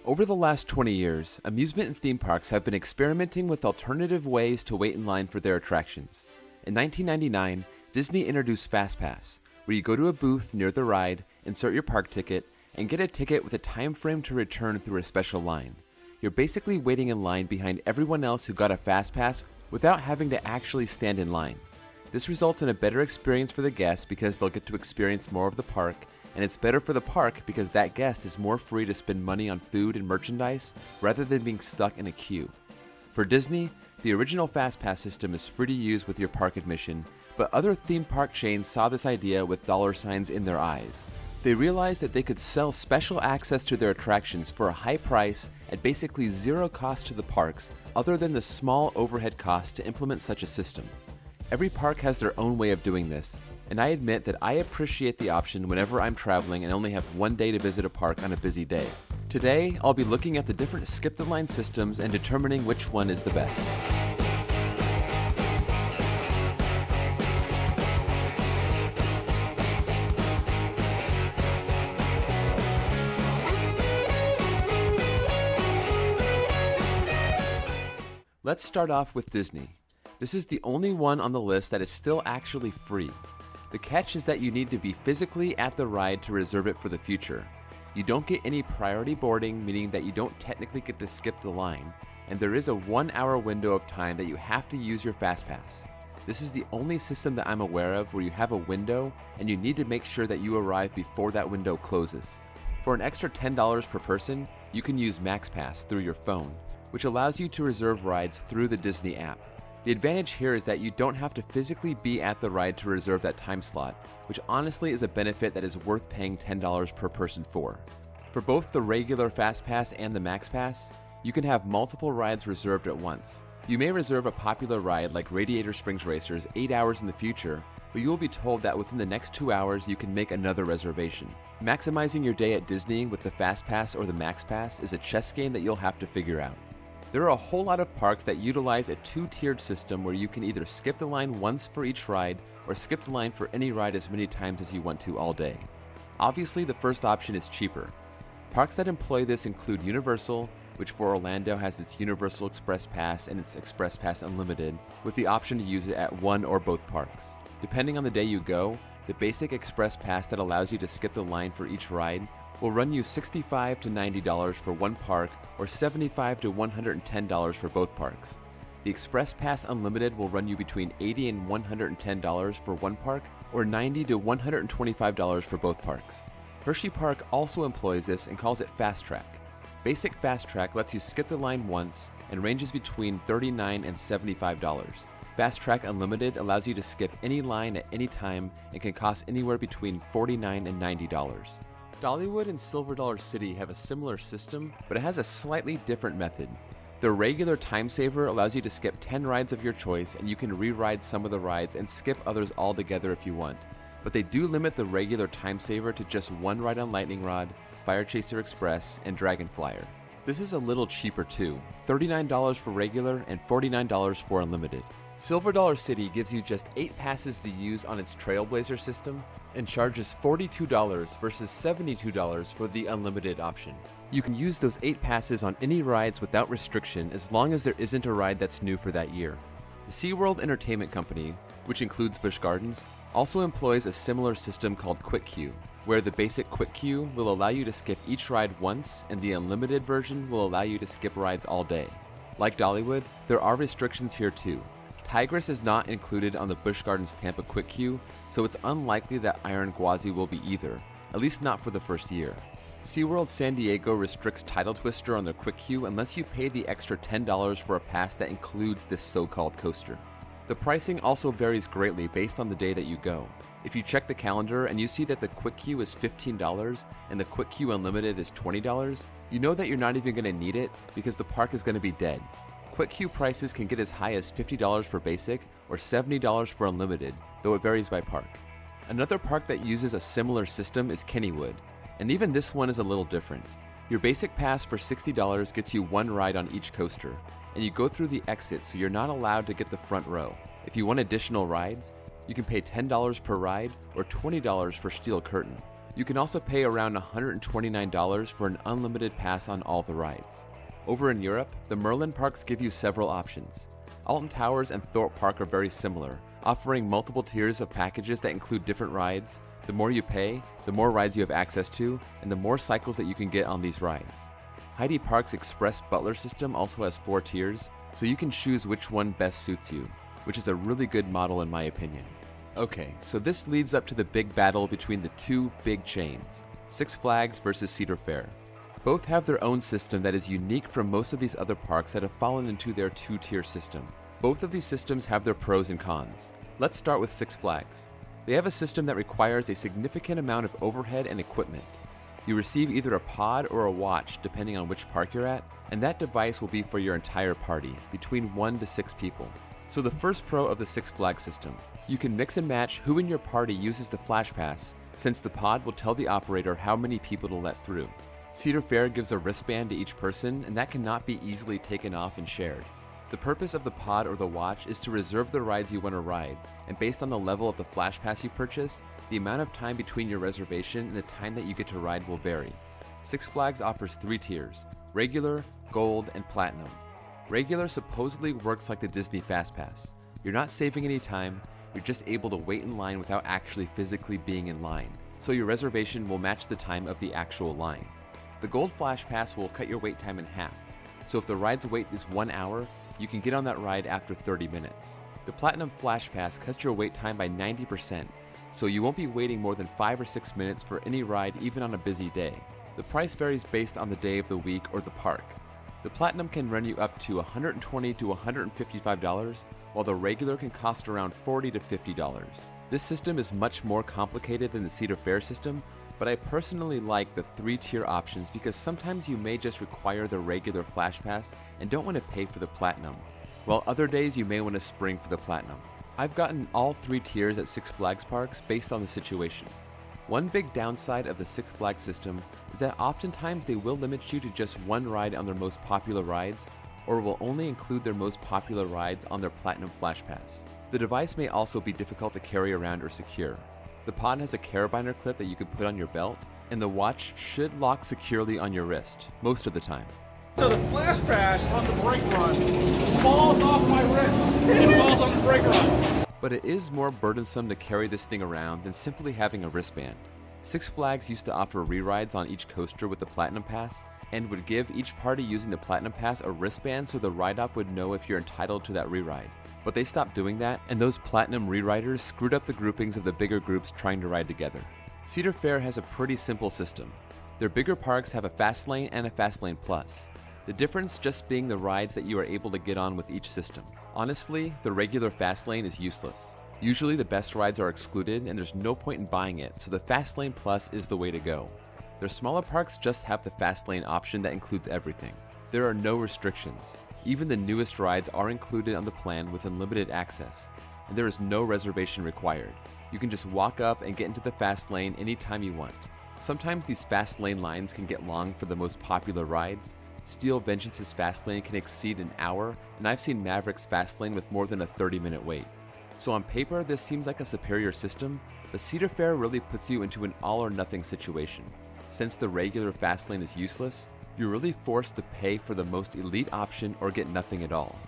Over the last 20 years, amusement and theme parks have been experimenting with alternative ways to wait in line for their attractions. In 1999, Disney introduced FastPass, where you go to a booth near the ride, insert your park ticket, and get a ticket with a time frame to return through a special line. You're basically waiting in line behind everyone else who got a FastPass without having to actually stand in line. This results in a better experience for the guests because they'll get to experience more of the park, and it's better for the park because that guest is more free to spend money on food and merchandise rather than being stuck in a queue. For Disney, the original FastPass system is free to use with your park admission, but other theme park chains saw this idea with dollar signs in their eyes. They realized that they could sell special access to their attractions for a high price at basically zero cost to the parks, other than the small overhead cost to implement such a system. Every park has their own way of doing this, and I admit that I appreciate the option whenever I'm traveling and only have one day to visit a park on a busy day. Today, I'll be looking at the different skip-the-line systems and determining which one is the best. Let's start off with Disney. This is the only one on the list that is still actually free. The catch is that you need to be physically at the ride to reserve it for the future. You don't get any priority boarding, meaning that you don't technically get to skip the line, and there is a 1-hour window of time that you have to use your FastPass. This is the only system that I'm aware of where you have a window and you need to make sure that you arrive before that window closes. For an extra $10 per person, you can use MaxPass through your phone, which allows you to reserve rides through the Disney app. The advantage here is that you don't have to physically be at the ride to reserve that time slot, which honestly is a benefit that is worth paying $10 per person for. For both the regular FastPass and the MaxPass, you can have multiple rides reserved at once. You may reserve a popular ride like Radiator Springs Racers 8 hours in the future, but you will be told that within the next 2 hours you can make another reservation. Maximizing your day at Disney with the FastPass or the MaxPass is a chess game that you'll have to figure out. There are a whole lot of parks that utilize a 2-tiered system where you can either skip the line once for each ride or skip the line for any ride as many times as you want to all day. Obviously, the first option is cheaper. Parks that employ this include Universal, which for Orlando has its Universal Express Pass and its Express Pass Unlimited, with the option to use it at one or both parks. Depending on the day you go, the basic Express Pass that allows you to skip the line for each ride will run you $65 to $90 for one park or $75 to $110 for both parks. The Express Pass Unlimited will run you between $80 and $110 for one park or $90 to $125 for both parks. Hershey Park also employs this and calls it Fast Track. Basic Fast Track lets you skip the line once and ranges between $39 and $75. Fast Track Unlimited allows you to skip any line at any time and can cost anywhere between $49 and $90. Dollywood and Silver Dollar City have a similar system, but it has a slightly different method. The regular Time Saver allows you to skip 10 rides of your choice, and you can re-ride some of the rides and skip others altogether if you want. But they do limit the regular Time Saver to just one ride on Lightning Rod, Fire Chaser Express, and Dragon Flyer. This is a little cheaper too, $39 for regular and $49 for unlimited. Silver Dollar City gives you just 8 passes to use on its Trailblazer system and charges $42 versus $72 for the unlimited option. You can use those 8 passes on any rides without restriction as long as there isn't a ride that's new for that year. The SeaWorld Entertainment Company, which includes Busch Gardens, also employs a similar system called Quick Queue, where the basic Quick Queue will allow you to skip each ride once and the unlimited version will allow you to skip rides all day. Like Dollywood, there are restrictions here too. Tigris is not included on the Busch Gardens Tampa Quick Queue, so it's unlikely that Iron Gwazi will be either, at least not for the first year. SeaWorld San Diego restricts Tidal Twister on their Quick Queue unless you pay the extra $10 for a pass that includes this so-called coaster. The pricing also varies greatly based on the day that you go. If you check the calendar and you see that the Quick Queue is $15 and the Quick Queue Unlimited is $20, you know that you're not even going to need it because the park is going to be dead. Quick Queue prices can get as high as $50 for basic or $70 for unlimited, though it varies by park. Another park that uses a similar system is Kennywood, and even this one is a little different. Your basic pass for $60 gets you one ride on each coaster, and you go through the exit so you're not allowed to get the front row. If you want additional rides, you can pay $10 per ride or $20 for Steel Curtain. You can also pay around $129 for an unlimited pass on all the rides. Over in Europe, the Merlin parks give you several options. Alton Towers and Thorpe Park are very similar, offering multiple tiers of packages that include different rides. The more you pay, the more rides you have access to, and the more cycles that you can get on these rides. Heidi Park's Express Butler system also has 4 tiers, so you can choose which one best suits you, which is a really good model in my opinion. Okay, so this leads up to the big battle between the two big chains, Six Flags versus Cedar Fair. Both have their own system that is unique from most of these other parks that have fallen into their 2-tier system. Both of these systems have their pros and cons. Let's start with Six Flags. They have a system that requires a significant amount of overhead and equipment. You receive either a pod or a watch depending on which park you're at, and that device will be for your entire party, between 1 to 6 people. So the first pro of the Six Flags system, you can mix and match who in your party uses the Flash Pass, since the pod will tell the operator how many people to let through. Cedar Fair gives a wristband to each person, and that cannot be easily taken off and shared. The purpose of the pod or the watch is to reserve the rides you want to ride, and based on the level of the Flash Pass you purchase, the amount of time between your reservation and the time that you get to ride will vary. Six Flags offers 3 tiers, regular, gold, and platinum. Regular supposedly works like the Disney Fast Pass. You're not saving any time, you're just able to wait in line without actually physically being in line, so your reservation will match the time of the actual line. The Gold Flash Pass will cut your wait time in half, so if the ride's wait is 1 hour, you can get on that ride after 30 minutes. The Platinum Flash Pass cuts your wait time by 90%, so you won't be waiting more than 5 or 6 minutes for any ride even on a busy day. The price varies based on the day of the week or the park. The Platinum can run you up to $120 to $155, while the regular can cost around $40 to $50. This system is much more complicated than the Cedar Fair system, but I personally like the 3-tier options because sometimes you may just require the regular Flash Pass and don't want to pay for the Platinum, while other days you may want to spring for the Platinum. I've gotten all 3 tiers at Six Flags parks based on the situation. One big downside of the Six Flags system is that oftentimes they will limit you to just one ride on their most popular rides, or will only include their most popular rides on their Platinum Flash Pass. The device may also be difficult to carry around or secure. The pod has a carabiner clip that you can put on your belt, and the watch should lock securely on your wrist, most of the time. So the Flash Pass on the brake run falls off my wrist. It falls on the brake run. But it is more burdensome to carry this thing around than simply having a wristband. Six Flags used to offer re-rides on each coaster with the Platinum Pass, and would give each party using the Platinum Pass a wristband so the ride-op would know if you're entitled to that re-ride. But they stopped doing that, and those Platinum re-riders screwed up the groupings of the bigger groups trying to ride together. Cedar Fair has a pretty simple system. Their bigger parks have a Fast Lane and a Fast Lane Plus. The difference just being the rides that you are able to get on with each system. Honestly, the regular Fast Lane is useless. Usually the best rides are excluded and there's no point in buying it, so the Fast Lane Plus is the way to go. Their smaller parks just have the Fast Lane option that includes everything. There are no restrictions. Even the newest rides are included on the plan with unlimited access, and there is no reservation required. You can just walk up and get into the Fast Lane anytime you want. Sometimes these Fast Lane lines can get long for the most popular rides. Steel Vengeance's Fast Lane can exceed an hour, and I've seen Maverick's Fast Lane with more than a 30-minute wait. So on paper, this seems like a superior system, but Cedar Fair really puts you into an all-or-nothing situation. Since the regular Fast Lane is useless, you're really forced to pay for the most elite option or get nothing at all.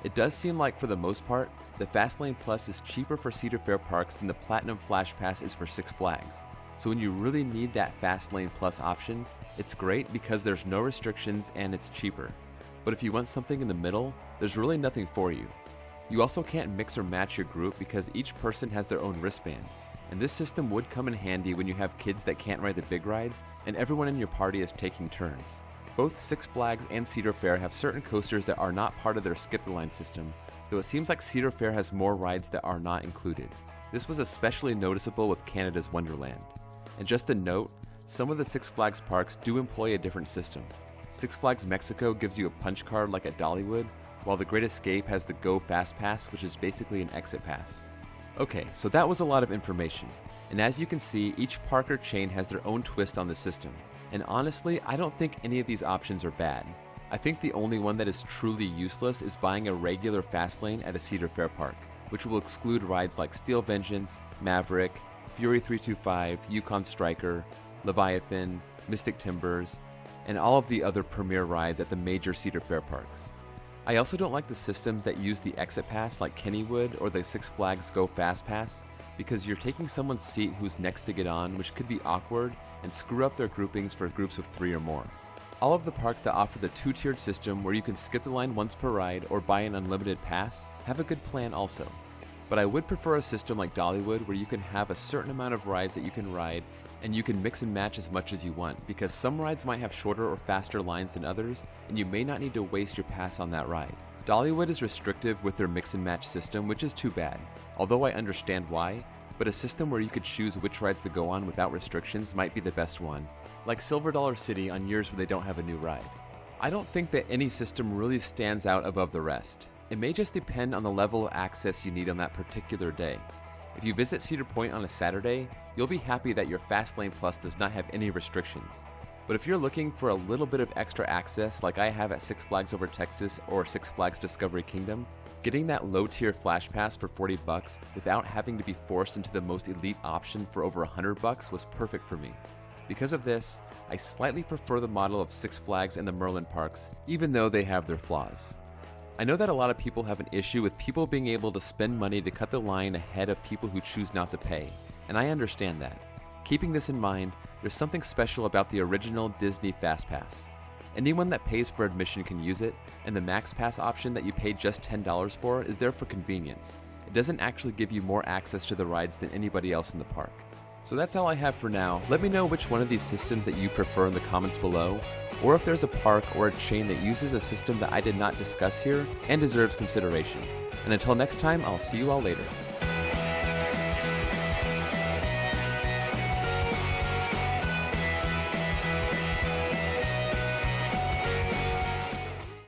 It does seem like for the most part, the Fast Lane Plus is cheaper for Cedar Fair parks than the Platinum Flash Pass is for Six Flags. So when you really need that Fast Lane Plus option, it's great because there's no restrictions and it's cheaper. But if you want something in the middle, there's really nothing for you. You also can't mix or match your group because each person has their own wristband. And this system would come in handy when you have kids that can't ride the big rides and everyone in your party is taking turns. Both Six Flags and Cedar Fair have certain coasters that are not part of their Skip the Line system, though it seems like Cedar Fair has more rides that are not included. This was especially noticeable with Canada's Wonderland. And just a note, some of the Six Flags parks do employ a different system. Six Flags Mexico gives you a punch card like at Dollywood, while the Great Escape has the Go Fast Pass, which is basically an exit pass. Okay, so that was a lot of information, and as you can see, each park or chain has their own twist on the system. And honestly, I don't think any of these options are bad. I think the only one that is truly useless is buying a regular Fast Lane at a Cedar Fair park, which will exclude rides like Steel Vengeance, Maverick, Fury 325, Yukon Striker, Leviathan, Mystic Timbers, and all of the other premier rides at the major Cedar Fair parks. I also don't like the systems that use the exit pass like Kennywood or the Six Flags Go Fast Pass, because you're taking someone's seat who's next to get on, which could be awkward and screw up their groupings for groups of 3 or more. All of the parks that offer the 2-tiered system where you can skip the line once per ride or buy an unlimited pass have a good plan also. But I would prefer a system like Dollywood where you can have a certain amount of rides that you can ride and you can mix and match as much as you want, because some rides might have shorter or faster lines than others and you may not need to waste your pass on that ride. Dollywood is restrictive with their mix and match system, which is too bad, although I understand why, but a system where you could choose which rides to go on without restrictions might be the best one, like Silver Dollar City on years where they don't have a new ride. I don't think that any system really stands out above the rest. It may just depend on the level of access you need on that particular day. If you visit Cedar Point on a Saturday, you'll be happy that your Fastlane Plus does not have any restrictions. But if you're looking for a little bit of extra access like I have at Six Flags Over Texas or Six Flags Discovery Kingdom, getting that low-tier Flash Pass for $40 without having to be forced into the most elite option for over $100 was perfect for me. Because of this, I slightly prefer the model of Six Flags and the Merlin parks, even though they have their flaws. I know that a lot of people have an issue with people being able to spend money to cut the line ahead of people who choose not to pay, and I understand that. Keeping this in mind, there's something special about the original Disney Fast Pass. Anyone that pays for admission can use it, and the Max Pass option that you pay just $10 for is there for convenience. It doesn't actually give you more access to the rides than anybody else in the park. So that's all I have for now. Let me know which one of these systems that you prefer in the comments below, or if there's a park or a chain that uses a system that I did not discuss here and deserves consideration. And until next time, I'll see you all later.